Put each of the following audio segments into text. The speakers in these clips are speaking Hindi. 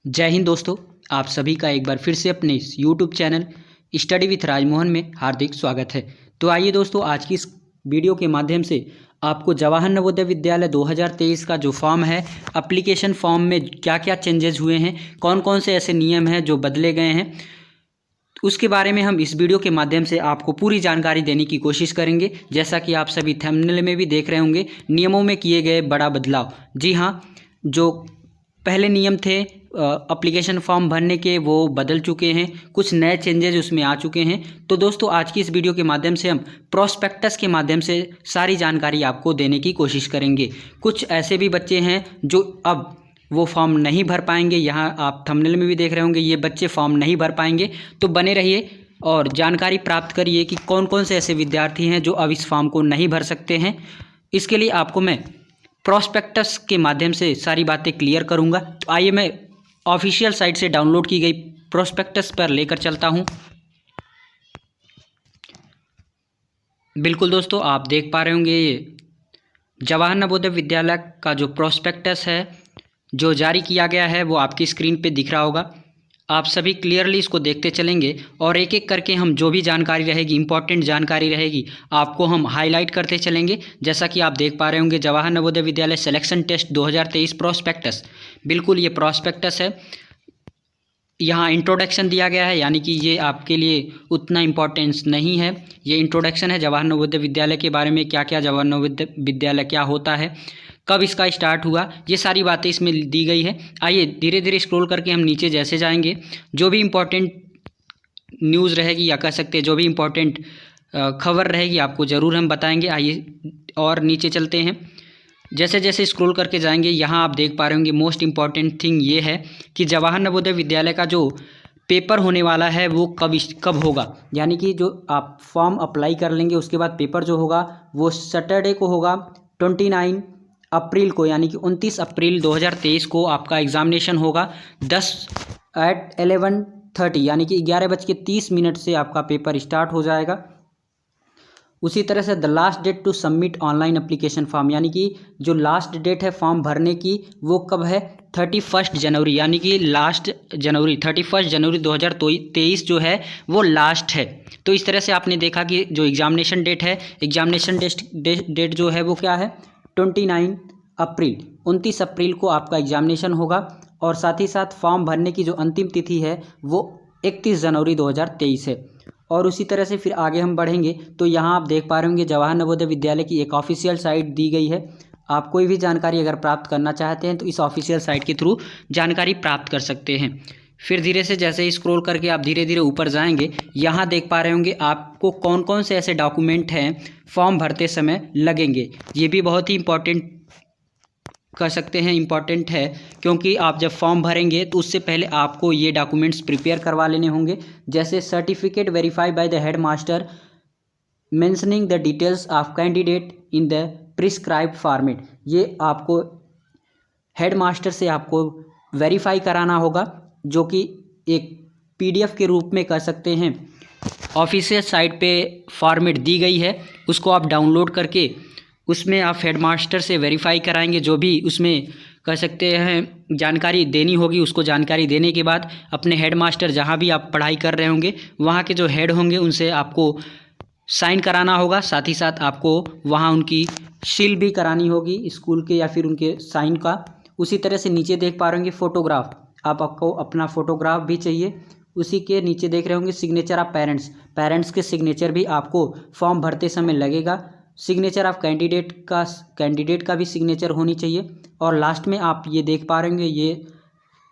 जय हिंद दोस्तों। आप सभी का एक बार फिर से अपने इस YouTube channel study with Rajmohan में हार्दिक स्वागत है। तो आइए दोस्तों, आज की इस वीडियो के माध्यम से आपको जवाहर नवोदय विद्यालय 2023 का जो फॉर्म है, एप्लीकेशन फॉर्म में क्या क्या चेंजेस हुए हैं, कौन कौन से ऐसे नियम हैं जो बदले गए हैं, उसके बारे में हम इस वीडियो के माध्यम से आपको पूरी जानकारी देने की कोशिश करेंगे। जैसा कि आप सभी थंबनेल में भी देख रहे होंगे, नियमों में किए गए बड़ा बदलाव। जी हाँ, जो पहले नियम थे एप्लीकेशन फॉर्म भरने के, वो बदल चुके हैं, कुछ नए चेंजेज उसमें आ चुके हैं। तो दोस्तों, आज की इस वीडियो के माध्यम से हम प्रोस्पेक्टस के माध्यम से सारी जानकारी आपको देने की कोशिश करेंगे। कुछ ऐसे भी बच्चे हैं जो अब वो फॉर्म नहीं भर पाएंगे। यहाँ आप थंबनेल में भी देख रहे होंगे, ये बच्चे फॉर्म नहीं भर पाएंगे। तो बने रहिए और जानकारी प्राप्त करिए कि कौन कौन से ऐसे विद्यार्थी हैं जो अब इस फॉर्म को नहीं भर सकते हैं। इसके लिए आपको मैं प्रोस्पेक्टस के माध्यम से सारी बातें क्लियर करूंगा। तो आइए मैं ऑफिशियल साइट से डाउनलोड की गई प्रोस्पेक्टस पर लेकर चलता हूं। बिल्कुल दोस्तों, आप देख पा रहे होंगे, ये जवाहर नवोदय विद्यालय का जो प्रोस्पेक्टस है जो जारी किया गया है वो आपकी स्क्रीन पे दिख रहा होगा। आप सभी क्लियरली इसको देखते चलेंगे और एक एक करके हम जो भी जानकारी रहेगी, इंपॉर्टेंट जानकारी रहेगी, आपको हम हाईलाइट करते चलेंगे। जैसा कि आप देख पा रहे होंगे, जवाहर नवोदय विद्यालय सिलेक्शन टेस्ट 2023 प्रोस्पेक्टस, बिल्कुल ये प्रोस्पेक्टस है। यहाँ इंट्रोडक्शन दिया गया है, यानी कि ये आपके लिए उतना इम्पोर्टेंस नहीं है। ये इंट्रोडक्शन है जवाहर नवोदय विद्यालय के बारे में, क्या क्या जवाहर नवोदय विद्यालय क्या होता है, कब इसका स्टार्ट हुआ, ये सारी बातें इसमें दी गई है। आइए धीरे धीरे स्क्रॉल करके हम नीचे जैसे जाएंगे, जो भी इम्पोर्टेंट न्यूज़ रहेगी या कह सकते हैं जो भी इम्पोर्टेंट खबर रहेगी आपको ज़रूर हम बताएंगे। आइए और नीचे चलते हैं। जैसे जैसे स्क्रॉल करके जाएंगे, यहाँ आप देख पा रहे होंगे मोस्ट इम्पॉर्टेंट थिंग ये है कि जवाहर नवोदय विद्यालय का जो पेपर होने वाला है वो कब होगा। यानी कि जो आप फॉर्म अप्लाई कर लेंगे, उसके बाद पेपर जो होगा वो सैटरडे को होगा, 29 अप्रैल को, यानी कि 29 अप्रैल 2023 को आपका एग्ज़ामिनेशन होगा। 11:30 यानी कि 11:30 से आपका पेपर स्टार्ट हो जाएगा। उसी तरह से the last date to submit online application form, यानी कि जो लास्ट डेट है फॉर्म भरने की वो कब है, 31 जनवरी, यानी कि लास्ट जनवरी 31 जनवरी 2023 जो है वो लास्ट है। तो इस तरह से आपने देखा कि जो एग्जामिनेशन डेट है, एग्जामिनेशन डेट जो है वो क्या है, 29 अप्रैल, 29 अप्रैल को आपका एग्जामिनेशन होगा। और साथ ही साथ फॉर्म भरने की जो अंतिम तिथि है वो 31 जनवरी 2023 है। और उसी तरह से फिर आगे हम बढ़ेंगे तो यहाँ आप देख पा रहे होंगे जवाहर नवोदय विद्यालय की एक ऑफिशियल साइट दी गई है। आप कोई भी जानकारी अगर प्राप्त करना चाहते हैं तो इस ऑफिशियल साइट के थ्रू जानकारी प्राप्त कर सकते हैं। फिर धीरे से जैसे ही स्क्रॉल करके आप धीरे धीरे ऊपर जाएंगे, यहाँ देख पा रहे होंगे आपको कौन कौन से ऐसे डॉक्यूमेंट हैं फॉर्म भरते समय लगेंगे। ये भी बहुत ही इंपॉर्टेंट कह सकते हैं, इम्पॉर्टेंट है, क्योंकि आप जब फॉर्म भरेंगे तो उससे पहले आपको ये डॉक्यूमेंट्स प्रिपेयर करवा लेने होंगे। जैसे certificate verify by the head master mentioning the details of candidate in the prescribed format, ये आपको हेड मास्टर से आपको वेरीफाई कराना होगा, जो कि एक PDF के रूप में कह सकते हैं ऑफिशियल साइट पे फॉर्मेट दी गई है। उसको आप डाउनलोड करके उसमें आप हेडमास्टर से वेरीफाई कराएंगे। जो भी उसमें कह सकते हैं जानकारी देनी होगी, उसको जानकारी देने के बाद अपने हेडमास्टर, जहाँ भी आप पढ़ाई कर रहे होंगे वहाँ के जो हेड होंगे उनसे आपको साइन कराना होगा। साथ ही साथ आपको वहाँ उनकी सील भी करानी होगी स्कूल के या फिर उनके साइन का। उसी तरह से नीचे देख पा रहे होंगे फोटोग्राफ, आपको अपना फोटोग्राफ भी चाहिए। उसी के नीचे देख रहे होंगे सिग्नेचर ऑफ पेरेंट्स के सिग्नेचर भी आपको फॉर्म भरते समय लगेगा। सिग्नेचर ऑफ कैंडिडेट का भी सिग्नेचर होनी चाहिए। और लास्ट में आप ये देख पा रहे होंगे, ये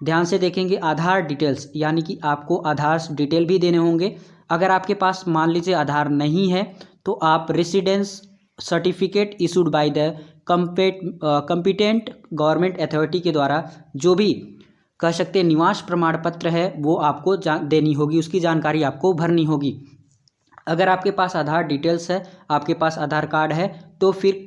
ध्यान से देखेंगे, आधार डिटेल्स, यानी कि आपको आधार डिटेल भी देने होंगे। अगर आपके पास मान लीजिए आधार नहीं है तो आप residence certificate issued by the competent government authority के द्वारा जो भी कह सकते हैं निवास प्रमाण पत्र है वो आपको देनी होगी, उसकी जानकारी आपको भरनी होगी। अगर आपके पास आधार डिटेल्स है, आपके पास आधार कार्ड है, तो फिर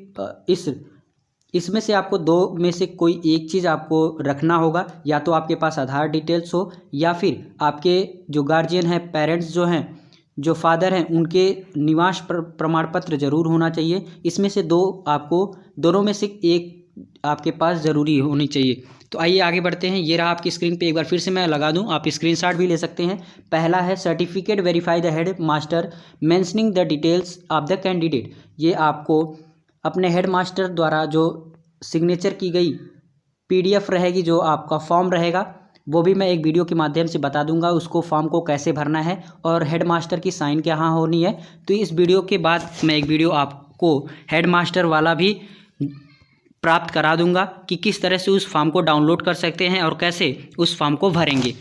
इसमें से आपको दो में से कोई एक चीज़ आपको रखना होगा। या तो आपके पास आधार डिटेल्स हो या फिर आपके जो गार्जियन हैं, पेरेंट्स जो हैं, जो फादर हैं, उनके निवास प्रमाण पत्र जरूर होना चाहिए। इसमें से दोनों में से एक आपके पास ज़रूरी होनी चाहिए। तो आइए आगे बढ़ते हैं। ये रहा आपकी स्क्रीन पे, एक बार फिर से मैं लगा दूं, आप स्क्रीनशॉट भी ले सकते हैं। पहला है certificate verify the head master mentioning the details of the candidate. ये आपको अपने हेड मास्टर द्वारा जो सिग्नेचर की गई PDF रहेगी, जो आपका फॉर्म रहेगा, वो भी मैं एक वीडियो के माध्यम से बता दूंगा उसको फॉर्म को कैसे भरना है और हेड मास्टर की साइन कहाँ होनी है। तो इस वीडियो के बाद मैं एक वीडियो आपको हेड मास्टर वाला भी प्राप्त करा दूंगा कि किस तरह से उस फॉर्म को डाउनलोड कर सकते हैं और कैसे उस फॉर्म को भरेंगे।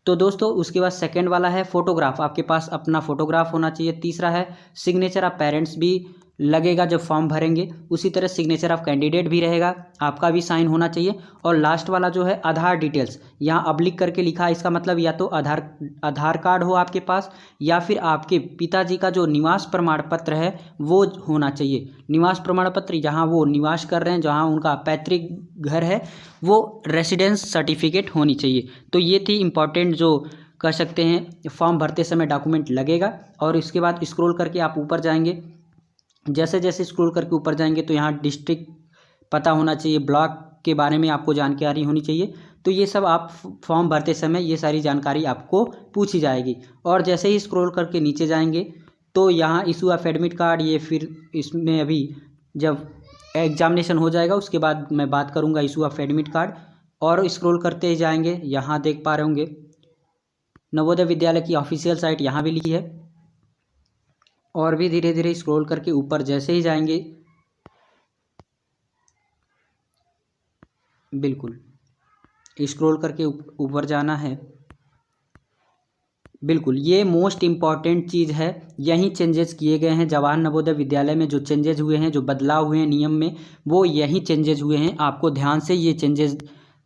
तो दोस्तों उसके बाद सेकंड वाला है फोटोग्राफ, आपके पास अपना फोटोग्राफ होना चाहिए। तीसरा है सिग्नेचर ऑफ पेरेंट्स भी लगेगा जब फॉर्म भरेंगे, उसी तरह सिग्नेचर ऑफ कैंडिडेट भी रहेगा, आपका भी साइन होना चाहिए। और लास्ट वाला जो है आधार डिटेल्स, यहाँ अब्लिक करके लिखा है, इसका मतलब या तो आधार कार्ड हो आपके पास या फिर आपके पिताजी का जो निवास प्रमाण पत्र है वो होना चाहिए। निवास प्रमाण पत्र जहाँ वो निवास कर रहे हैं, जहाँ उनका पैतृक घर है, वो रेसिडेंस सर्टिफिकेट होनी चाहिए। तो ये थी इम्पॉर्टेंट जो कह सकते हैं फॉर्म भरते समय डॉक्यूमेंट लगेगा। और इसके बाद स्क्रॉल करके आप ऊपर जाएंगे, जैसे जैसे स्क्रॉल करके ऊपर जाएंगे तो यहाँ डिस्ट्रिक्ट पता होना चाहिए, ब्लॉक के बारे में आपको जानकारी होनी चाहिए। तो ये सब आप फॉर्म भरते समय ये सारी जानकारी आपको पूछी जाएगी। और जैसे ही स्क्रॉल करके नीचे जाएंगे तो यहाँ इशू ऑफ एडमिट कार्ड, ये फिर इसमें अभी जब एग्जामिनेशन हो जाएगा उसके बाद मैं बात करूँगा इशू ऑफ एडमिट कार्ड। और स्क्रॉल करते ही जाएंगे, यहाँ देख पा रहे होंगे नवोदय विद्यालय की ऑफिशियल साइट यहाँ भी लिखी है। और भी धीरे धीरे स्क्रॉल करके ऊपर जैसे ही जाएंगे, बिल्कुल स्क्रॉल करके ऊपर जाना है। बिल्कुल ये मोस्ट इम्पॉर्टेंट चीज़ है, यही चेंजेस किए गए हैं जवाहर नवोदय विद्यालय में। जो चेंजेस हुए हैं, जो बदलाव हुए हैं नियम में, वो यही चेंजेस हुए हैं। आपको ध्यान से ये चेंजेस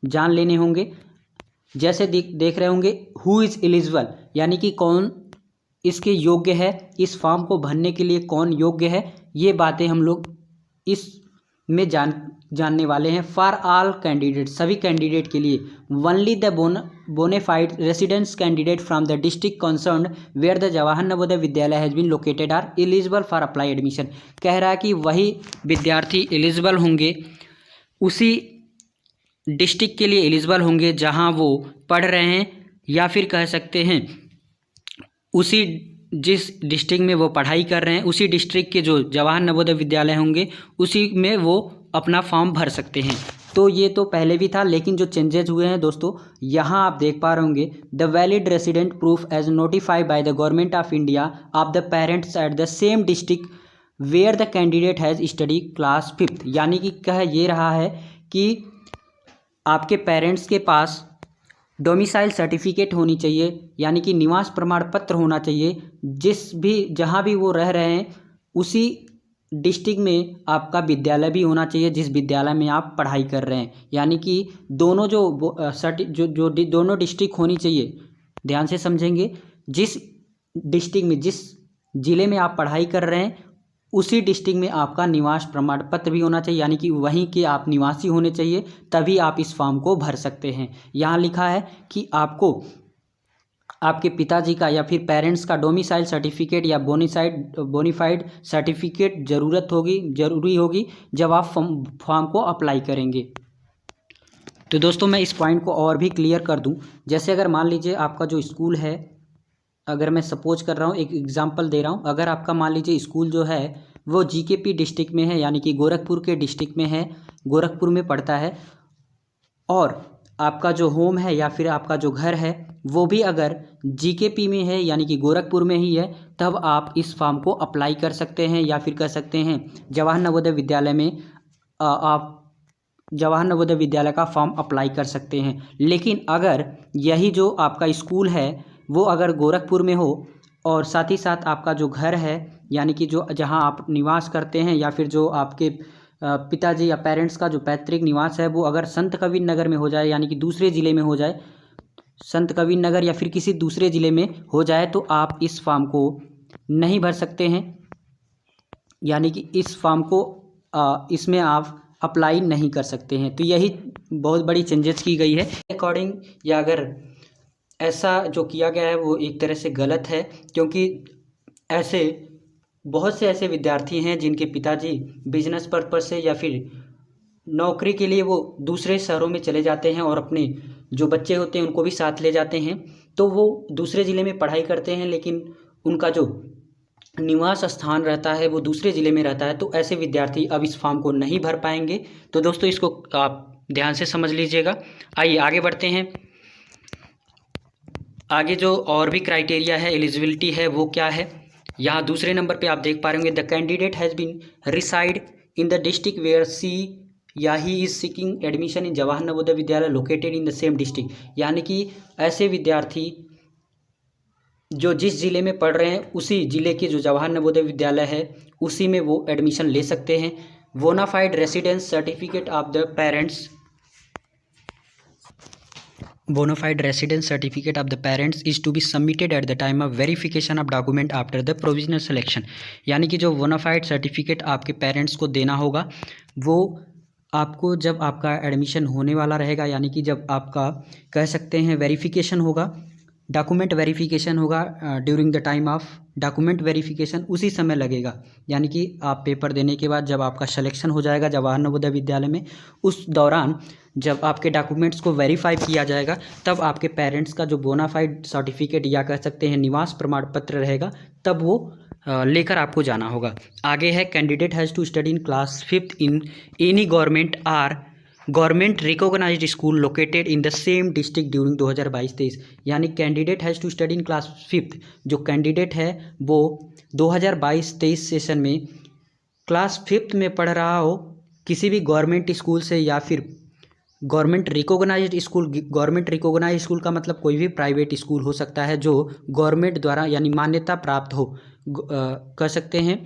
जान लेने होंगे। जैसे देख रहे होंगे हु इज़ एलिजिबल, यानी कि कौन इसके योग्य है, इस फॉर्म को भरने के लिए कौन योग्य है, ये बातें हम लोग इस में जानने वाले हैं। फॉर ऑल कैंडिडेट, सभी कैंडिडेट के लिए। Only the bona fide residence candidate from the district concerned where the Jawahar Navodaya Vidyalaya has been located are eligible for apply admission. कह रहा है कि वही विद्यार्थी एलिजिबल होंगे, उसी डिस्ट्रिक्ट के लिए एलिजिबल होंगे जहां वो पढ़ रहे हैं, या फिर कह सकते हैं उसी जिस डिस्ट्रिक्ट में वो पढ़ाई कर रहे हैं, उसी डिस्ट्रिक्ट के जो जवाहर नवोदय विद्यालय होंगे उसी में वो अपना फॉर्म भर सकते हैं। तो ये तो पहले भी था, लेकिन जो चेंजेस हुए हैं दोस्तों, यहाँ आप देख पा रहे होंगे the valid resident proof as notified by the government of India of the parents at the same district where the candidate has study class 5th। यानी कि कह ये रहा है कि आपके पेरेंट्स के पास डोमिसाइल सर्टिफिकेट होनी चाहिए, यानी कि निवास प्रमाण पत्र होना चाहिए, जहाँ भी वो रह रहे हैं उसी डिस्ट्रिक्ट में आपका विद्यालय भी होना चाहिए जिस विद्यालय में आप पढ़ाई कर रहे हैं। यानी कि दोनों जो दोनों डिस्ट्रिक्ट होनी चाहिए, ध्यान से समझेंगे, जिस डिस्ट्रिक्ट में, जिस ज़िले में आप पढ़ाई कर रहे हैं उसी डिस्ट्रिक्ट में आपका निवास प्रमाण पत्र भी होना चाहिए, यानी कि वहीं के आप निवासी होने चाहिए, तभी आप इस फॉर्म को भर सकते हैं। यहाँ लिखा है कि आपको आपके पिताजी का या फिर पेरेंट्स का डोमिसाइल सर्टिफिकेट या बोनीफाइड सर्टिफिकेट जरूरी होगी जब आप फॉर्म को अप्लाई करेंगे। तो दोस्तों मैं इस पॉइंट को और भी क्लियर कर दूं, जैसे अगर मान लीजिए आपका जो स्कूल है, अगर मैं सपोज कर रहा हूँ, एक एग्जांपल दे रहा हूँ, अगर आपका मान लीजिए स्कूल जो है वो GKP डिस्ट्रिक्ट में है, यानी कि गोरखपुर के डिस्ट्रिक्ट में है, गोरखपुर में पड़ता है, और आपका जो होम है या फिर आपका जो घर है वो भी अगर GKP में है, यानी कि गोरखपुर में ही है, तब आप इस फॉर्म को अप्लाई कर सकते हैं, या फिर कह सकते हैं जवाहर नवोदय विद्यालय में आप जवाहर नवोदय विद्यालय का फॉर्म अप्लाई कर सकते हैं। लेकिन अगर यही जो आपका स्कूल है वो अगर गोरखपुर में हो और साथ ही साथ आपका जो घर है, यानी कि जो जहां आप निवास करते हैं, या फिर जो आपके पिताजी या पेरेंट्स का जो पैतृक निवास है वो अगर संत कबीर नगर में हो जाए, यानी कि दूसरे ज़िले में हो जाए, संत कबीर नगर या फिर किसी दूसरे ज़िले में हो जाए, तो आप इस फॉर्म को नहीं भर सकते हैं, यानी कि इस फॉर्म को इसमें आप अप्लाई नहीं कर सकते हैं। तो यही बहुत बड़ी चेंजेस की गई है अकॉर्डिंग, या अगर ऐसा जो किया गया है वो एक तरह से गलत है, क्योंकि ऐसे बहुत से ऐसे विद्यार्थी हैं जिनके पिताजी बिजनेस पर्पस से या फिर नौकरी के लिए वो दूसरे शहरों में चले जाते हैं और अपने जो बच्चे होते हैं उनको भी साथ ले जाते हैं, तो वो दूसरे ज़िले में पढ़ाई करते हैं, लेकिन उनका जो निवास स्थान रहता है वो दूसरे ज़िले में रहता है, तो ऐसे विद्यार्थी अब इस फॉर्म को नहीं भर पाएंगे। तो दोस्तों इसको आप ध्यान से समझ लीजिएगा। आइए आगे बढ़ते हैं। आगे जो और भी क्राइटेरिया है, एलिजिबिलिटी है, वो क्या है। यहाँ दूसरे नंबर पे आप देख पा रहे होंगे, the candidate has been reside in the district where she या he is seeking admission in Jawahar Navodaya Vidyalaya located in the same district. यानी कि ऐसे विद्यार्थी जो जिस ज़िले में पढ़ रहे हैं उसी ज़िले के जो जवाहर नवोदय विद्यालय है उसी में वो एडमिशन ले सकते हैं। Bonafide residence certificate of the parents, bonafide residence certificate of the parents is to be submitted at the time of verification of document after the provisional selection. यानी कि जो बोनाफाइड सर्टिफिकेट आपके पेरेंट्स को देना होगा वो आपको जब आपका एडमिशन होने वाला रहेगा, यानी कि जब आपका कह सकते हैं वेरिफिकेशन होगा, डॉक्यूमेंट वेरिफिकेशन होगा, during the time of document verification उसी समय लगेगा। यानी कि आप पेपर देने के बाद जब आपका सिलेक्शन हो जाएगा जवाहर नवोदय विद्यालय में, उस दौरान जब आपके डॉक्यूमेंट्स को वेरीफाई किया जाएगा तब आपके पेरेंट्स का जो बोनाफाइड सर्टिफिकेट या कह सकते हैं निवास प्रमाण पत्र रहेगा, तब वो लेकर आपको जाना होगा। आगे है, candidate has to study in class 5th in any government recognised school located in the same district during 2022-23। यानी candidate has to study in class 5th, जो कैंडिडेट है वो 2022-23 सेशन में क्लास 5th में पढ़ रहा हो किसी भी गवर्नमेंट स्कूल से या फिर government recognised school. Government recognised school का मतलब कोई भी प्राइवेट स्कूल हो सकता है जो गवर्नमेंट द्वारा यानी मान्यता प्राप्त हो, कह सकते हैं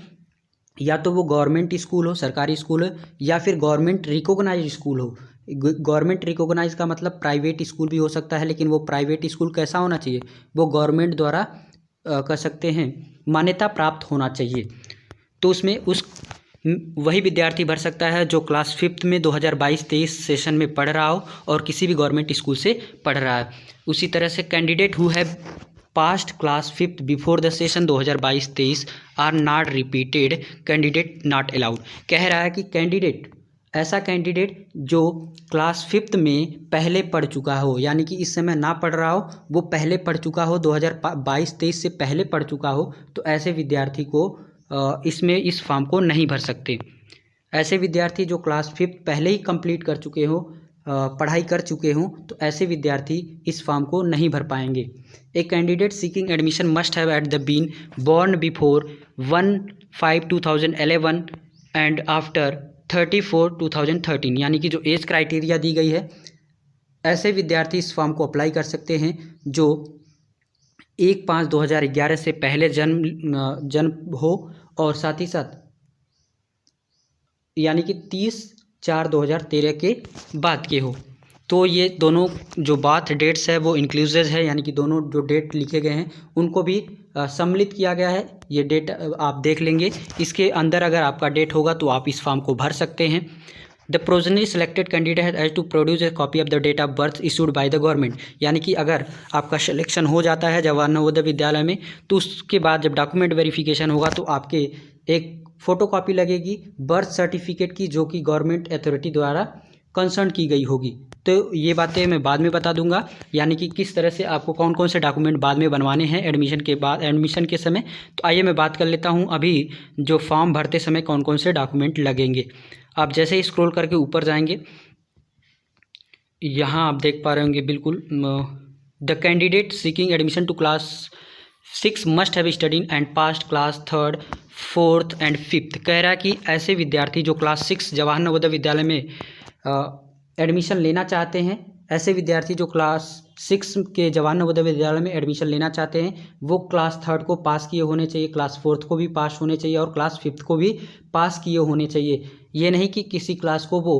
या तो वो गवर्नमेंट स्कूल हो, सरकारी स्कूल हो, या फिर गवर्नमेंट रिकॉग्नाइज्ड स्कूल हो। गवर्नमेंट रिकॉग्नाइज का मतलब प्राइवेट स्कूल भी हो सकता है, लेकिन वो प्राइवेट स्कूल कैसा होना चाहिए, वो गवर्नमेंट द्वारा कह सकते हैं मान्यता प्राप्त होना चाहिए। तो उसमें वही विद्यार्थी भर सकता है जो क्लास 5th में 2022-23 सेशन में पढ़ रहा हो और किसी भी गवर्नमेंट स्कूल से पढ़ रहा है। उसी तरह से candidate who have passed class 5th before the session 2022-23 are not repeated candidate not allowed. कह रहा है कि कैंडिडेट, ऐसा कैंडिडेट जो क्लास 5th में पहले पढ़ चुका हो, यानी कि इस समय ना पढ़ रहा हो, वो पहले पढ़ चुका हो, 2022-23 से पहले पढ़ चुका हो, तो ऐसे विद्यार्थी को इसमें इस फॉर्म को नहीं भर सकते। ऐसे विद्यार्थी जो क्लास 5th पहले ही कंप्लीट कर चुके हो, पढ़ाई कर चुके हों, तो ऐसे विद्यार्थी इस फॉर्म को नहीं भर पाएंगे। A candidate seeking admission must have at the been born before 1/5/2011 and after 30/4/2013। यानी कि जो एज क्राइटेरिया दी गई है, ऐसे विद्यार्थी इस फॉर्म को अप्लाई कर सकते हैं जो 1/5/2011 से पहले जन्म हो और साथ ही साथ यानी कि 30/4/2013 के बाद के हो। तो ये दोनों जो बात डेट्स है वो इंक्लूसिव है, यानी कि दोनों जो डेट लिखे गए हैं उनको भी सम्मिलित किया गया है। ये डेट आप देख लेंगे, इसके अंदर अगर आपका डेट होगा तो आप इस फॉर्म को भर सकते हैं। The provisionally selected candidate has to produce a copy of the date of birth issued by the government. यानी कि अगर आपका सिलेक्शन हो जाता है जवाहर नवोदय विद्यालय में, तो उसके बाद जब डॉक्यूमेंट वेरिफिकेशन होगा तो आपके एक फ़ोटोकॉपी लगेगी बर्थ सर्टिफिकेट की, जो कि गवर्नमेंट अथॉरिटी द्वारा कंसर्न की गई होगी। तो ये बातें मैं बाद में बता दूंगा, यानी कि किस तरह से आपको कौन कौन से डॉक्यूमेंट बाद में बनवाने हैं एडमिशन के बाद, एडमिशन के समय। तो आइए मैं बात कर लेता हूँ अभी जो फॉर्म भरते समय कौन कौन से डॉक्यूमेंट लगेंगे। आप जैसे ही स्क्रॉल करके ऊपर जाएंगे, यहाँ आप देख पा रहे होंगे बिल्कुल, the candidate seeking admission to class 6 must have studied and passed class 3rd 4th and 5th। कह रहा है कि ऐसे विद्यार्थी जो क्लास 6 जवाहर नवोदय विद्यालय में एडमिशन लेना चाहते हैं, ऐसे विद्यार्थी जो क्लास 6 के जवाहर नवोदय विद्यालय में एडमिशन लेना चाहते हैं वो क्लास 3rd को पास किए होने चाहिए, क्लास 4th को भी पास होने चाहिए और क्लास 5th को भी पास किए होने चाहिए। ये नहीं कि किसी क्लास को वो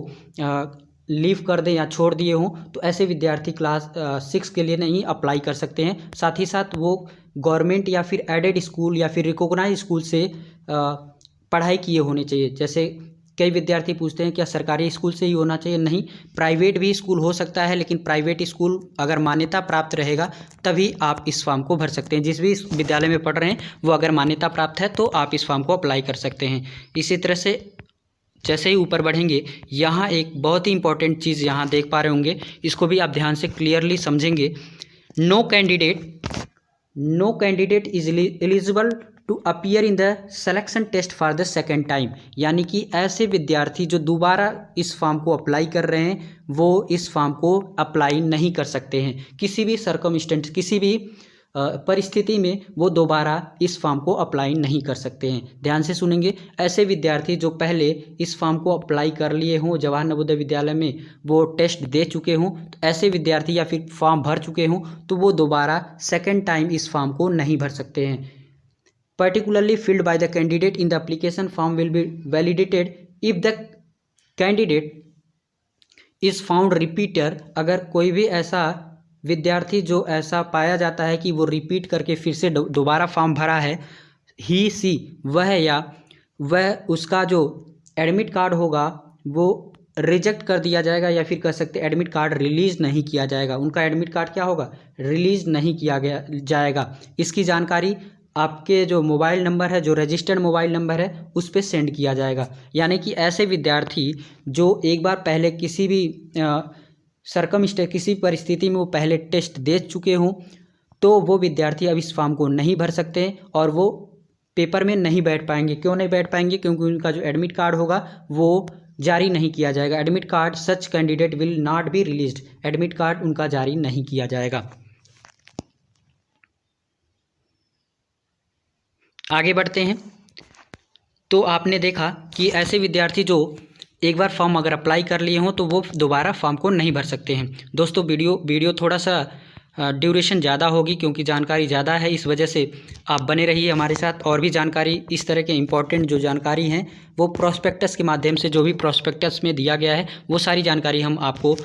लीव कर दें या छोड़ दिए हों, तो ऐसे विद्यार्थी क्लास 6 के लिए नहीं अप्लाई कर सकते हैं। साथ ही साथ वो गवर्नमेंट या फिर एडेड स्कूल या फिर रिकॉग्नाइज स्कूल से पढ़ाई किए होने चाहिए। जैसे कई विद्यार्थी पूछते हैं क्या सरकारी स्कूल से ही होना चाहिए? नहीं, प्राइवेट भी स्कूल हो सकता है, लेकिन प्राइवेट स्कूल अगर मान्यता प्राप्त रहेगा तभी आप इस फॉर्म को भर सकते हैं। जिस भी विद्यालय में पढ़ रहे हैं वो अगर मान्यता प्राप्त है तो आप इस फॉर्म को अप्लाई कर सकते हैं। इसी तरह से जैसे ही ऊपर बढ़ेंगे, यहाँ एक बहुत ही इंपॉर्टेंट चीज़ यहाँ देख पा रहे होंगे, इसको भी आप ध्यान से क्लियरली समझेंगे। No candidate is eligible to appear in the selection test for the second time, यानी कि ऐसे विद्यार्थी जो दोबारा इस फॉर्म को अप्लाई कर रहे हैं वो इस फॉर्म को अप्लाई नहीं कर सकते हैं। किसी भी सर्कमस्टेंस, किसी भी परिस्थिति में वो दोबारा इस फॉर्म को अप्लाई नहीं कर सकते हैं। ध्यान से सुनेंगे, ऐसे विद्यार्थी जो पहले इस फॉर्म को अप्लाई कर लिए हों, जवाहर नवोदय विद्यालय में वो टेस्ट दे चुके हों, तो ऐसे विद्यार्थी या फिर फॉर्म भर चुके हों तो वो दोबारा सेकेंड टाइम इस फॉर्म को नहीं भर सकते हैं। Particularly filled by the candidate in the application form will be validated if the candidate is found repeater। अगर कोई भी ऐसा विद्यार्थी जो ऐसा पाया जाता है कि वो रिपीट करके फिर से दोबारा फॉर्म भरा है, ही सी वह या वह उसका जो एडमिट कार्ड होगा वो रिजेक्ट कर दिया जाएगा, या फिर कह सकते एडमिट कार्ड रिलीज़ नहीं किया जाएगा। उनका एडमिट कार्ड क्या होगा, रिलीज़ नहीं किया गया जाएगा। इसकी जानकारी आपके जो मोबाइल नंबर है, जो रजिस्टर्ड मोबाइल नंबर है, उस पर सेंड किया जाएगा। यानी कि ऐसे विद्यार्थी जो एक बार पहले किसी भी किसी परिस्थिति में वो पहले टेस्ट दे चुके हों तो वो विद्यार्थी अब इस फॉर्म को नहीं भर सकते और वो पेपर में नहीं बैठ पाएंगे। क्यों नहीं बैठ पाएंगे, क्योंकि उनका जो एडमिट कार्ड होगा वो जारी नहीं किया जाएगा। Admit card such candidate will not be released, admit card उनका जारी नहीं किया जाएगा। आगे बढ़ते हैं। तो आपने देखा कि ऐसे विद्यार्थी जो एक बार फॉर्म अगर अप्लाई कर लिए हों तो वो दोबारा फॉर्म को नहीं भर सकते हैं। दोस्तों वीडियो थोड़ा सा ड्यूरेशन ज़्यादा होगी क्योंकि जानकारी ज़्यादा है, इस वजह से आप बने रहिए हमारे साथ। और भी जानकारी इस तरह के इंपॉर्टेंट जो जानकारी हैं वो प्रोस्पेक्टस के माध्यम से, जो भी प्रोस्पेक्टस में दिया गया है वो सारी जानकारी हम आपको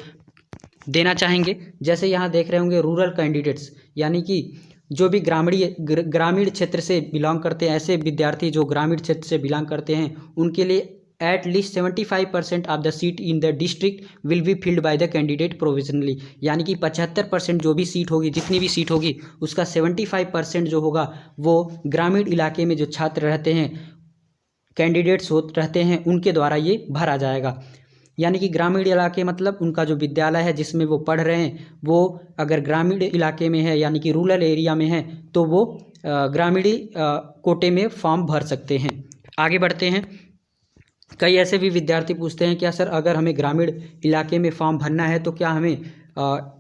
देना चाहेंगे। जैसे यहाँ देख रहे होंगे रूरल कैंडिडेट्स, यानी कि जो भी ग्रामीण क्षेत्र से बिलोंग करते हैं, ऐसे विद्यार्थी जो ग्रामीण क्षेत्र से बिलोंग करते हैं, उनके लिए at least 75% of the seat in the district will be filled by the candidate provisionally, यानी कि 75% जो भी सीट होगी, जितनी भी सीट होगी उसका 75% जो होगा वो ग्रामीण इलाके में जो छात्र रहते हैं, कैंडिडेट्स रहते हैं, उनके द्वारा ये भरा जाएगा। यानी कि ग्रामीण इलाके मतलब उनका जो विद्यालय है जिसमें वो पढ़ रहे हैं, वो अगर ग्रामीण इलाके में है यानी कि रूरल एरिया में है तो वो ग्रामीण कोटे में फॉर्म भर सकते हैं। आगे बढ़ते हैं। कई ऐसे भी विद्यार्थी पूछते हैं क्या सर, अगर हमें ग्रामीण इलाके में फॉर्म भरना है तो क्या हमें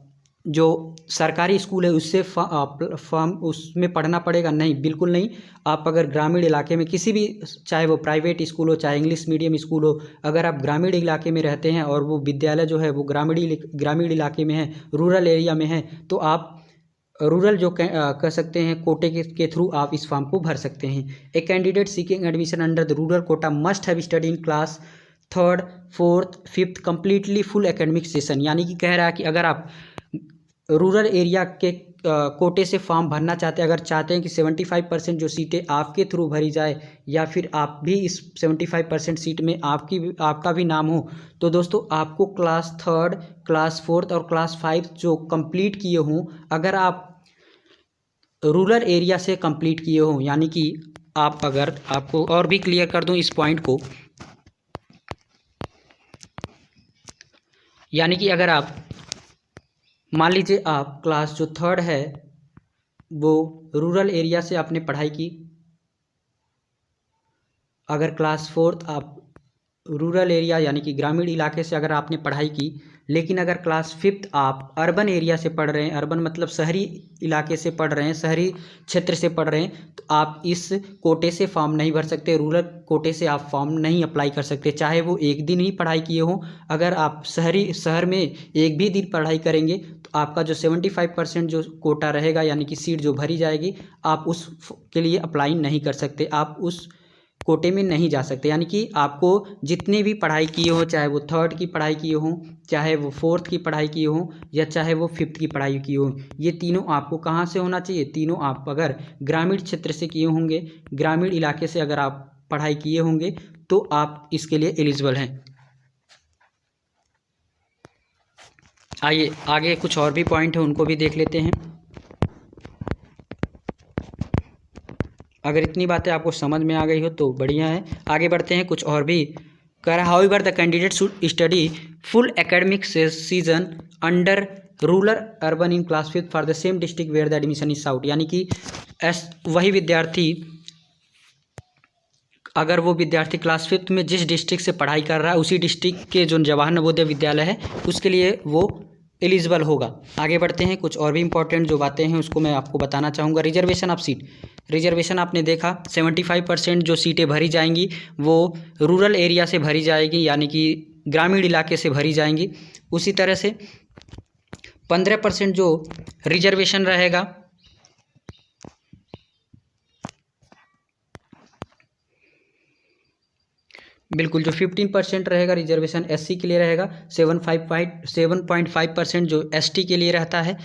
जो सरकारी स्कूल है उससे फॉर्म उसमें पढ़ना पड़ेगा? नहीं, बिल्कुल नहीं। आप अगर ग्रामीण इलाके में किसी भी, चाहे वो प्राइवेट स्कूल हो, चाहे इंग्लिश मीडियम स्कूल हो, अगर आप ग्रामीण इलाके में रहते हैं और वो विद्यालय जो है वो ग्रामीण इलाके में है, रूरल एरिया में है, तो आप रूरल जो कह सकते हैं कोटे के थ्रू आप इस फॉर्म को भर सकते हैं। A candidate seeking admission under the rural quota must have study in class 3rd, 4th, 5th completely full academic session, यानी कि कह रहा है कि अगर आप रूरल एरिया के कोटे से फॉर्म भरना चाहते हैं, अगर चाहते हैं कि 75% जो सीटें आपके थ्रू भरी जाए या फिर आप भी इस 75% सीट में आपका भी नाम हो, तो दोस्तों आपको क्लास 3rd, क्लास 4th और क्लास 5 जो कंप्लीट किए हों, अगर आप रूरल एरिया से कंप्लीट किए हों, यानी कि आप, अगर आपको और भी क्लियर कर दूं इस पॉइंट को, यानी कि अगर आप मान लीजिए आप क्लास जो 3rd है वो रूरल एरिया से आपने पढ़ाई की, अगर क्लास 4th आप रूरल एरिया यानी कि ग्रामीण इलाके से अगर आपने पढ़ाई की, लेकिन अगर क्लास 5th आप अर्बन एरिया से पढ़ रहे हैं, अर्बन मतलब शहरी इलाके से पढ़ रहे हैं, शहरी क्षेत्र से पढ़ रहे हैं, तो आप इस कोटे से फॉर्म नहीं भर सकते, रूरल कोटे से आप फॉर्म नहीं अप्लाई कर सकते, चाहे वो एक दिन ही पढ़ाई किए हों। अगर आप शहर में एक भी दिन पढ़ाई करेंगे तो आपका जो 75% जो कोटा रहेगा यानी कि सीट जो भरी जाएगी, आप उस के लिए अप्लाई नहीं कर सकते, आप उस कोटे में नहीं जा सकते। यानी कि आपको जितनी भी पढ़ाई किए हो, चाहे वो 3rd की पढ़ाई किए हों, चाहे वो 4th की पढ़ाई किए हों, या चाहे वो 5th की पढ़ाई किए हों, ये तीनों आपको कहाँ से होना चाहिए? तीनों आप अगर ग्रामीण क्षेत्र से किए होंगे, ग्रामीण इलाके से अगर आप पढ़ाई किए होंगे तो आप इसके लिए एलिजिबल हैं। आइए आगे कुछ और भी पॉइंट है उनको भी देख लेते हैं। अगर इतनी बातें आपको समझ में आ गई हो तो बढ़िया है। आगे बढ़ते हैं, कुछ और भी कह रहा है however the candidate should study full academic season under rural urban in class 5 for the same district where the admission is out. यानी कि वही विद्यार्थी, अगर वो विद्यार्थी क्लास 5 में जिस डिस्ट्रिक्ट से पढ़ाई कर रहा है उसी डिस्ट्रिक्ट के जो जवाहर नवोदय विद्यालय है उसके लिए वो एलिजिबल होगा। आगे बढ़ते हैं, कुछ और भी इंपॉर्टेंट जो बातें हैं उसको मैं आपको बताना चाहूँगा। रिजर्वेशन ऑफ सीट, रिजर्वेशन आपने देखा 75% जो सीटें भरी जाएंगी वो रूरल एरिया से भरी जाएगी, यानी कि ग्रामीण इलाके से भरी जाएंगी। उसी तरह से 15% जो रिजर्वेशन रहेगा बिल्कुल, जो 15% रहेगा रिजर्वेशन एससी के लिए रहेगा, 7.5% जो एसटी के लिए रहता है,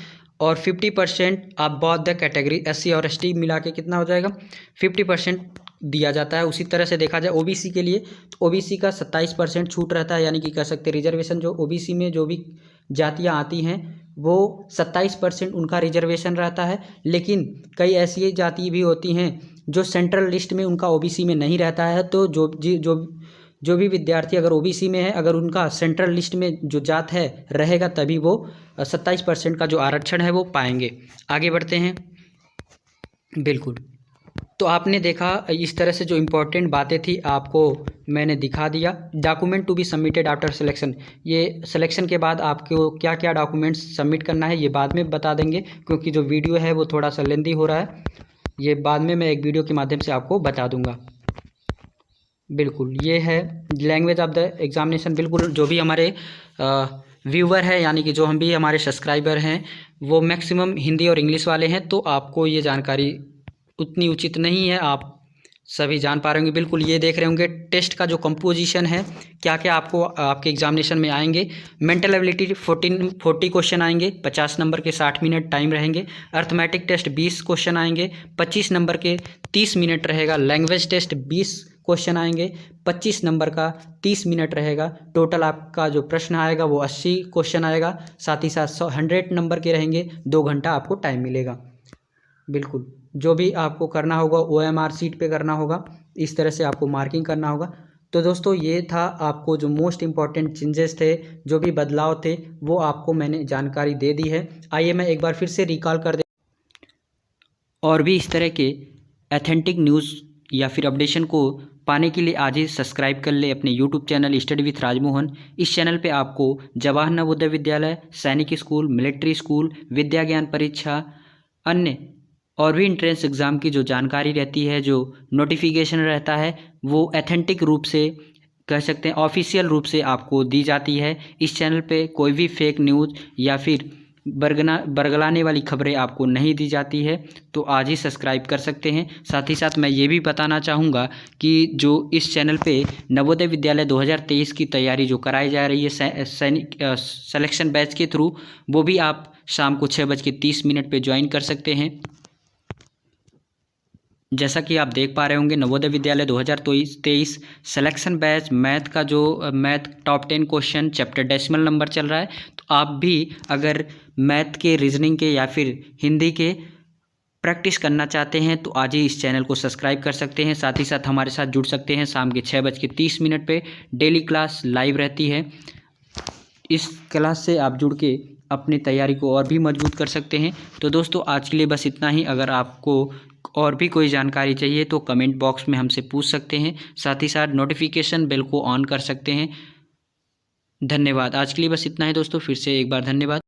और 50% आप बोथ द कैटेगरी एससी और एसटी मिला के कितना हो जाएगा 50% दिया जाता है। उसी तरह से देखा जाए ओबीसी के लिए तो ओबीसी का 27% छूट रहता है, यानी कि कह सकते हैं रिजर्वेशन जो ओबीसी में जो भी जातियाँ आती हैं वो 27% उनका रिजर्वेशन रहता है। लेकिन कई ऐसी जाति भी होती हैं जो सेंट्रल लिस्ट में उनका ओबीसी में नहीं रहता है, तो जो भी विद्यार्थी अगर ओबीसी में है, अगर उनका सेंट्रल लिस्ट में जो जात है रहेगा तभी वो 27% का जो आरक्षण है वो पाएंगे। आगे बढ़ते हैं। बिल्कुल, तो आपने देखा इस तरह से जो इम्पोर्टेंट बातें थी आपको मैंने दिखा दिया। Document to be submitted after selection, ये सिलेक्शन के बाद आपको क्या क्या डॉक्यूमेंट्स सबमिट करना है ये बाद में बता देंगे, क्योंकि जो वीडियो है वो थोड़ा सा लेंदी हो रहा है, ये बाद में मैं एक वीडियो के माध्यम से आपको बता दूंगा। बिल्कुल, ये है लैंग्वेज ऑफ द एग्जामिनेशन। बिल्कुल, जो भी हमारे व्यूवर है यानी कि जो हम भी हमारे सब्सक्राइबर हैं वो मैक्सिमम हिंदी और इंग्लिश वाले हैं, तो आपको ये जानकारी उतनी उचित नहीं है, आप सभी जान पा रहे होंगे। बिल्कुल, ये देख रहे होंगे टेस्ट का जो कंपोजिशन है, क्या क्या आपको आपके एग्जामिनेशन में आएंगे। मेंटल एबिलिटी 40 क्वेश्चन आएंगे, 50 नंबर के 60 मिनट टाइम रहेंगे। अर्थमेटिक टेस्ट 20 क्वेश्चन आएंगे, 25 नंबर के 30 मिनट रहेगा। लैंग्वेज टेस्ट 20 क्वेश्चन आएंगे, 25 नंबर का 30 मिनट रहेगा। टोटल आपका जो प्रश्न आएगा वो 80 क्वेश्चन आएगा। साथ ही साथ 100 नंबर के रहेंगे, 2 घंटा आपको टाइम मिलेगा। बिल्कुल, जो भी आपको करना होगा OMR सीट पे करना होगा, इस तरह से आपको मार्किंग करना होगा। तो दोस्तों ये था आपको जो मोस्ट इम्पॉर्टेंट चेंजेस थे, जो भी बदलाव थे वो आपको मैंने जानकारी दे दी है। आइए मैं एक बार फिर से रिकॉल कर दे, और भी इस तरह के ऑथेंटिक न्यूज़ या फिर अपडेशन को पाने के लिए आज ही सब्सक्राइब कर ले अपने YouTube channel study with Rajmohan. इस चैनल पे आपको जवाहर नवोदय विद्यालय, सैनिक स्कूल, मिलिट्री स्कूल, विद्या ज्ञान परीक्षा, अन्य और भी इंट्रेंस एग्ज़ाम की जो जानकारी रहती है, जो नोटिफिकेशन रहता है वो ऑथेंटिक रूप से कह सकते हैं ऑफिशियल रूप से आपको दी जाती है। इस चैनल पे कोई भी फेक न्यूज़ या फिर बरगलाने वाली खबरें आपको नहीं दी जाती है, तो आज ही सब्सक्राइब कर सकते हैं। साथ ही साथ मैं ये भी बताना चाहूँगा कि जो इस चैनल पे नवोदय विद्यालय 2023 की तैयारी जो कराई जा रही है सैनिक सिलेक्शन बैच के थ्रू, वो भी आप शाम को 6:30 पे ज्वाइन कर सकते हैं। जैसा कि आप देख पा रहे होंगे Navodaya Vidyalaya 2023 selection batch math का जो math top 10 question chapter decimal number चल रहा है, तो आप भी अगर मैथ के, रीजनिंग के या फिर हिंदी के प्रैक्टिस करना चाहते हैं तो आज ही इस चैनल को सब्सक्राइब कर सकते हैं। साथ ही साथ हमारे साथ जुड़ सकते हैं। शाम के 6:30 पे डेली क्लास लाइव रहती है। इस क्लास से आप जुड़ के अपनी तैयारी को और भी मजबूत कर सकते हैं। तो दोस्तों आज के लिए बस इतना ही। अगर आपको और भी कोई जानकारी चाहिए तो कमेंट बॉक्स में हमसे पूछ सकते हैं। साथ ही साथ नोटिफिकेशन बेल को ऑन कर सकते हैं। धन्यवाद। आज के लिए बस इतना ही दोस्तों, फिर से एक बार धन्यवाद।